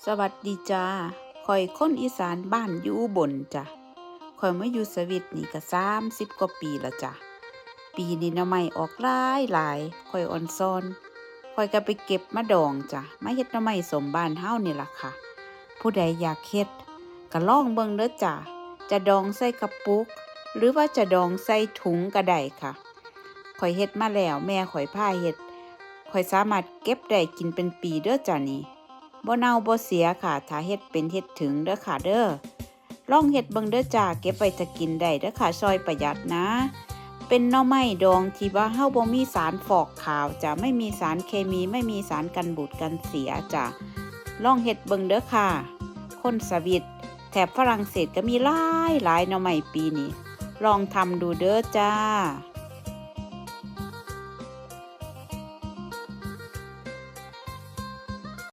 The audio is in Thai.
สวัสดีจ้าข่อยคนอีสานบ้านอยู่อุบลจ้ะข่อยมาอยู่สวิตนี่ก็30กว่าปีละจ้ะปีนี้หน่อไม้ออกหลายหลายข่อยอ่อนซ้อนข่อยก็ไปเก็บมาดองจ้ะมาเฮ็ดหน่อไม้สมบ้านเฮานี่ล่ะค่ะผู้ใดอยากเฮ็ดก็ลองเบิ่งเด้อจ้ะจะดองใส่กระปุกหรือว่าจะดองใส่ถุงก็ได้ค่ะข่อยเฮ็ดมาแล้วแม่ข่อยพาเฮ็ดข่อยสามารถเก็บได้กินเป็นปีเด้อจ้ะนี่บ่เน่าบ่เสียค่ะถ้าเฮ็ดเป็นเฮ็ดถึงเด้อค่ะเด้อลองเฮ็ดเบิ่งเด้อจ้าเก็บไว้ถ้ากินได้เด้อค่ะซอยประหยัดนะเป็นหน่อไม้ดองที่ว่าเฮาบ่มีสารฟอกขาวจ้ะไม่มีสารเคมีไม่มีสารกันบูดกันเสียจ้ะลองเฮ็ดเบิ่งเด้อค่ะคนสวิตแถบฝรั่งเศสก็มีหลายหน่อไม้ปีนี้ลองทำดูเด้อจ้า